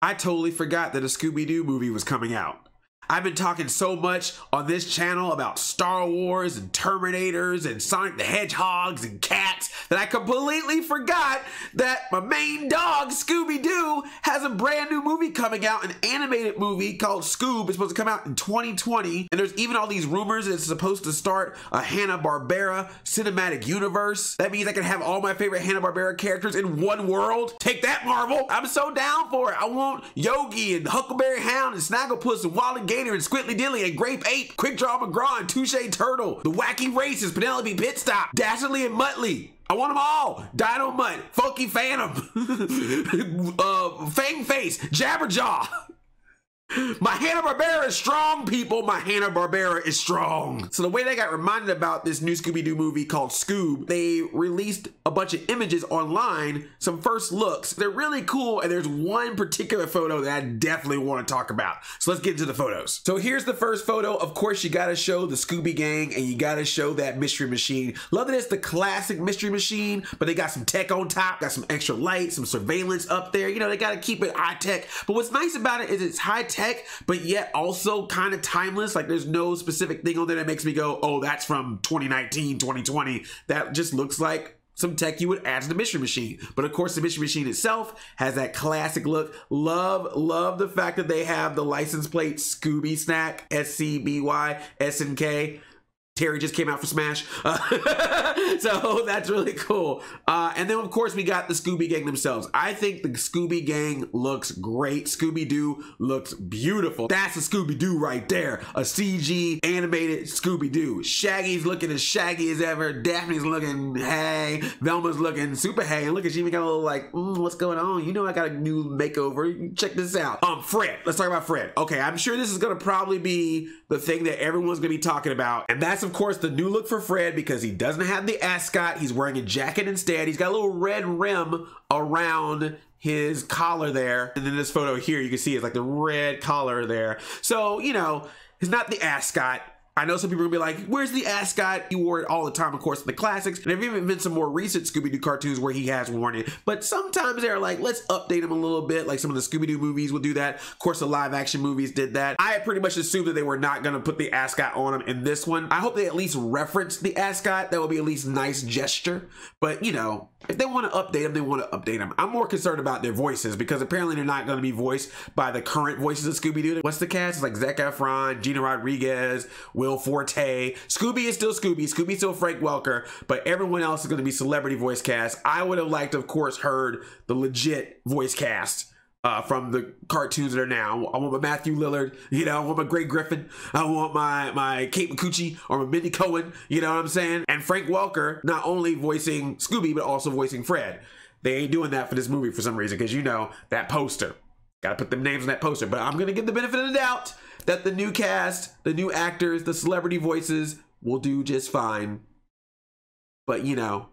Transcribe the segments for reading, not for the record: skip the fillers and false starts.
I totally forgot that a Scooby-Doo movie was coming out. I've been talking so much on this channel about Star Wars and Terminators and Sonic the Hedgehogs and cats that I completely forgot that my main dog, Scooby-Doo, has a brand new movie coming out, an animated movie called Scoob. It's supposed to come out in 2020. And there's even all these rumors that it's supposed to start a Hanna-Barbera cinematic universe. That means I can have all my favorite Hanna-Barbera characters in one world. Take that, Marvel. I'm so down for it. I want Yogi and Huckleberry Hound and Snagglepuss and Wally Gator and Squidly Dilly and Grape Ape, Quick Draw McGraw and Touche Turtle, the Wacky Races, Penelope Pitstop, Dastardly and Muttley. I want them all. Dino Mutt, Funky Phantom, Fang Face, Jabberjaw. My Hanna-Barbera is strong, people. My Hanna-Barbera is strong. So the way they got reminded about this new Scooby-Doo movie called Scoob, they released a bunch of images online, some first looks. They're really cool, and there's one particular photo that I definitely want to talk about. So let's get into the photos. So here's the first photo. Of course, you got to show the Scooby Gang, and you got to show that Mystery Machine. Love that it's the classic Mystery Machine, but they got some tech on top, got some extra light, some surveillance up there. You know, they got to keep it high tech. But what's nice about it is it's high tech, but yet also kind of timeless. Like there's no specific thing on there that makes me go, oh, that's from 2019, 2020. That just looks like some tech you would add to the Mystery Machine. But of course, the Mystery Machine itself has that classic look. Love the fact that they have the license plate Scooby Snack, SCBY, SNK. Terry just came out for Smash. So that's really cool. And then, of course, we got the Scooby Gang themselves. I think the Scooby Gang looks great. Scooby-Doo looks beautiful. That's a Scooby-Doo right there. A CG animated Scooby-Doo. Shaggy's looking as shaggy as ever. Daphne's looking hey. Velma's looking super hey. And look at she even got a little like, what's going on? You know I got a new makeover. Check this out. Fred. Let's talk about Fred. Okay, I'm sure this is going to probably be the thing that everyone's going to be talking about. And that's, of course, the new look for Fred because he doesn't have the ascot. He's wearing a jacket instead. He's got a little red rim around his collar there. And then this photo here, you can see it's like the red collar there. So, you know, it's not the ascot. I know some people are gonna be like, where's the ascot? He wore it all the time, of course, in the classics. And there have even been some more recent Scooby-Doo cartoons where he has worn it. But sometimes they're like, let's update him a little bit. Like some of the Scooby-Doo movies will do that. Of course, the live action movies did that. I had pretty much assumed that they were not gonna put the ascot on him in this one. I hope they at least reference the ascot. That would be at least a nice gesture. But, you know, if they want to update them, they want to update them. I'm more concerned about their voices because apparently they're not going to be voiced by the current voices of Scooby-Doo. What's the cast? It's like Zac Efron, Gina Rodriguez, Will Forte. Scooby is still Scooby. Scooby's still Frank Welker, but everyone else is going to be celebrity voice cast. I would have liked to, of course, heard the legit voice cast from the cartoons that are now. I want my Matthew Lillard, you know, I want my Greg Griffin, I want my Kate McCucci or my Mindy Cohen, you know what I'm saying? And Frank Welker not only voicing Scooby, but also voicing Fred. They ain't doing that for this movie for some reason, because you know, that poster. Gotta put them names on that poster. But I'm gonna give the benefit of the doubt that the new cast, the new actors, the celebrity voices will do just fine. But you know,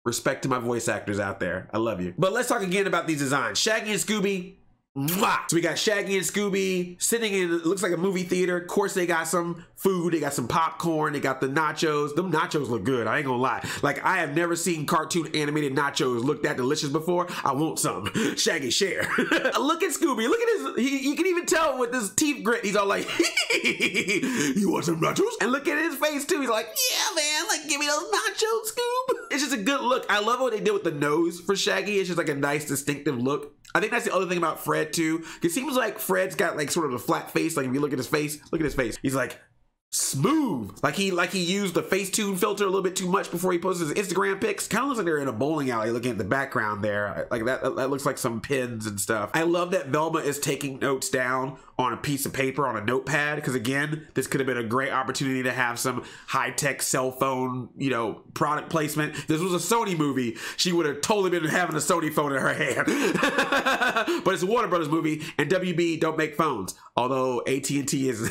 respect to my voice actors out there. I love you. But let's talk again about these designs. Shaggy and Scooby. Mwah! So we got Shaggy and Scooby sitting in, it looks like a movie theater. Of course, they got some food. They got some popcorn. They got the nachos. Them nachos look good. I ain't gonna lie. Like, I have never seen cartoon animated nachos look that delicious before. I want some. Shaggy, share. Look at Scooby. Look at his, you can even tell with his teeth grit. He's all like, you want some nachos? And look at his face too. He's like, yeah, man, like, give me those nachos, Scoob. It's just a good look. I love what they did with the nose for Shaggy. It's just like a nice distinctive look. I think that's the other thing about Fred too. It seems like Fred's got like sort of a flat face. Like if you look at his face, he's like smooth. Like he used the Facetune filter a little bit too much before he posted his Instagram pics. Kind of looks like they're in a bowling alley looking at the background there. Like that looks like some pins and stuff. I love that Velma is taking notes down on a piece of paper on a notepad, because again, this could have been a great opportunity to have some high-tech cell phone, you know, product placement. If this was a Sony movie, she would have totally been having a Sony phone in her hand. But it's a Warner Brothers movie, and WB don't make phones. Although AT&T is,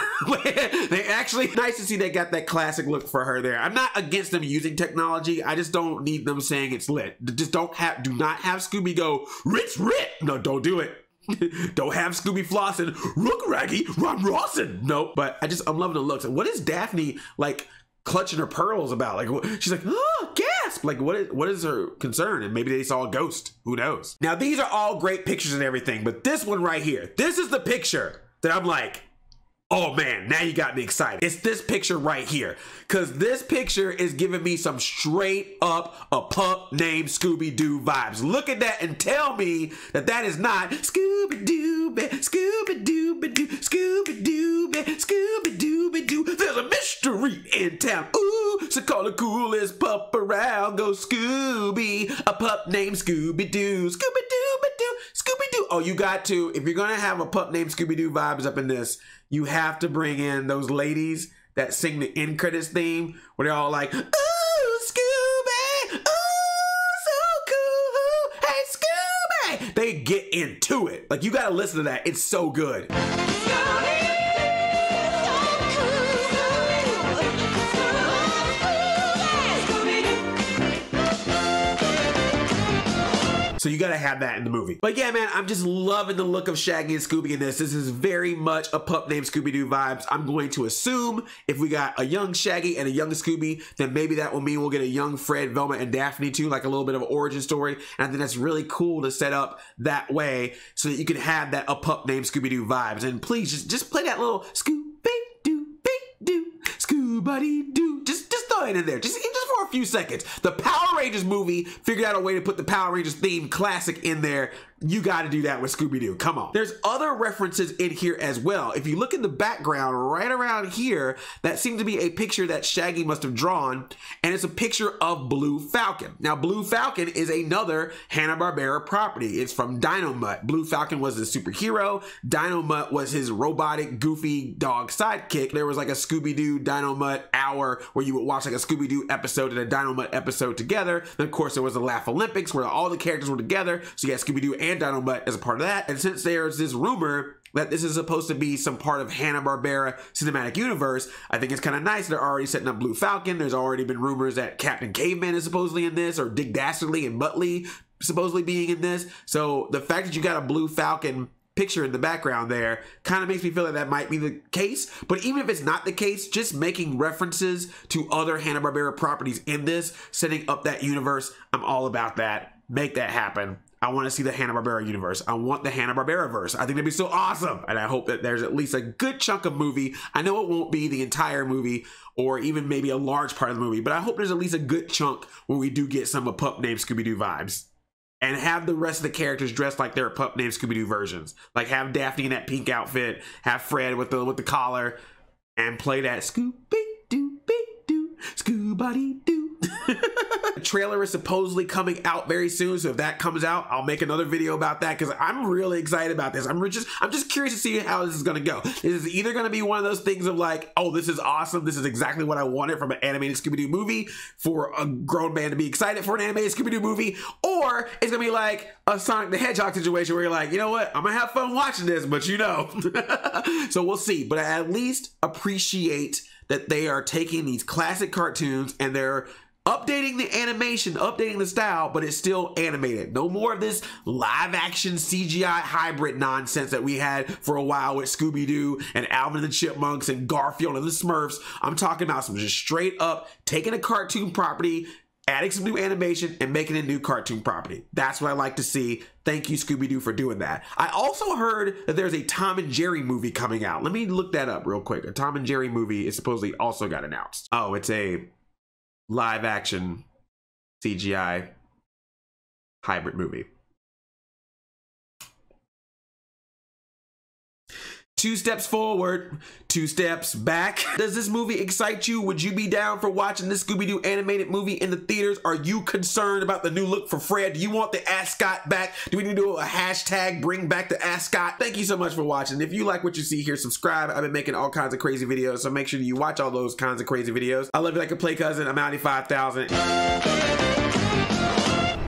they actually, nice to see they got that classic look for her there. I'm not against them using technology. I just don't need them saying it's lit. Just do not have Scooby go, Ritz Rit. No, don't do it. Don't have Scooby flossing, Rook Raggy, Ron Rawson. Nope. But I'm loving the looks. And what is Daphne like clutching her pearls about? Like, she's like, oh, gas. grasp? Like, what is her concern? And maybe they saw a ghost. Who knows? Now, these are all great pictures and everything, but this one right here, this is the picture that I'm like, oh man, now you got me excited. It's this picture right here. Because this picture is giving me some straight up a pup named Scooby-Doo vibes. Look at that and tell me that that is not Scooby-Doo, Scooby-Doo, Scooby-Doo, Scooby-Doo. There's a mystery in town. Ooh, so call the coolest pup around. Go Scooby, a pup named Scooby-Doo. Scooby-Doo, Scooby-Doo. Oh, you got to, if you're going to have a pup named Scooby-Doo vibes up in this, you have to bring in those ladies that sing the end credits theme where they're all like, ooh, Scooby, ooh, so cool, hey, Scooby. They get into it. Like, you got to listen to that. It's so good. So you gotta have that in the movie. But yeah, man, I'm just loving the look of Shaggy and Scooby in this. This is very much a pup named Scooby-Doo vibes. I'm going to assume if we got a young Shaggy and a young Scooby, then maybe that will mean we'll get a young Fred, Velma, and Daphne too, like a little bit of an origin story. And I think that's really cool to set up that way so that you can have that a pup named Scooby-Doo vibes. And please just play that little Scooby-Doo, Doo, Scooby-Doo. Just throw it in there, just for a few seconds. The Power Rangers movie figured out a way to put the Power Rangers theme classic in there. You got to do that with Scooby-Doo. Come on. There's other references in here as well. If you look in the background right around here, that seems to be a picture that Shaggy must have drawn, and it's a picture of Blue Falcon. Now, Blue Falcon is another Hanna-Barbera property. It's from Dynamite. Blue Falcon was the superhero. Dynamite was his robotic, goofy dog sidekick. There was like a Scooby-Doo Dynamite hour where you would watch like a Scooby-Doo episode and a Dynamite episode together. Then, of course, there was the Laugh Olympics where all the characters were together. So you had Scooby-Doo and Dynamite as a part of that. And since there's this rumor that this is supposed to be some part of Hanna-Barbera cinematic universe, I think it's kind of nice they're already setting up Blue Falcon. There's already been rumors that Captain Caveman is supposedly in this, or Dick Dastardly and Muttley supposedly being in this. So the fact that you got a Blue Falcon picture in the background there kind of makes me feel like that might be the case. But even if it's not the case, just making references to other Hanna-Barbera properties in this, setting up that universe, I'm all about that. Make that happen. I want to see the Hanna-Barbera universe. I want the Hanna-Barbera verse. I think that'd be so awesome. And I hope that there's at least a good chunk of movie. I know it won't be the entire movie or even maybe a large part of the movie, but I hope there's at least a good chunk where we do get some of Pup Named Scooby-Doo vibes. And have the rest of the characters dressed like their Pup Named Scooby-Doo versions. Like have Daphne in that pink outfit, have Fred with the collar, and play that Scooby-Doo, Scooby-Doo. The trailer is supposedly coming out very soon, so if that comes out, I'll make another video about that because I'm really excited about this. I'm just curious to see how this is going to go. This is either going to be one of those things of like, oh, this is awesome. This is exactly what I wanted from an animated Scooby-Doo movie for a grown man to be excited for an animated Scooby-Doo movie, or it's going to be like a Sonic the Hedgehog situation where you're like, you know what, I'm going to have fun watching this, but you know. So we'll see, but I at least appreciate that they are taking these classic cartoons and they're updating the animation, updating the style, but it's still animated. No more of this live action CGI hybrid nonsense that we had for a while with Scooby-Doo and Alvin and the Chipmunks and Garfield and the Smurfs. I'm talking about some just straight up taking a cartoon property, adding some new animation and making a new cartoon property. That's what I like to see. Thank you, Scooby-Doo, for doing that. I also heard that there's a Tom and Jerry movie coming out. Let me look that up real quick. A Tom and Jerry movie is supposedly also got announced. Oh, it's a live action CGI hybrid movie. 2 steps forward, 2 steps back. Does this movie excite you? Would you be down for watching this Scooby-Doo animated movie in the theaters? Are you concerned about the new look for Fred? Do you want the Ascot back? Do we need to do a hashtag bring back the Ascot? Thank you so much for watching. If you like what you see here, subscribe. I've been making all kinds of crazy videos, so make sure you watch all those kinds of crazy videos. I love you like a play cousin. I'm Audi 5000.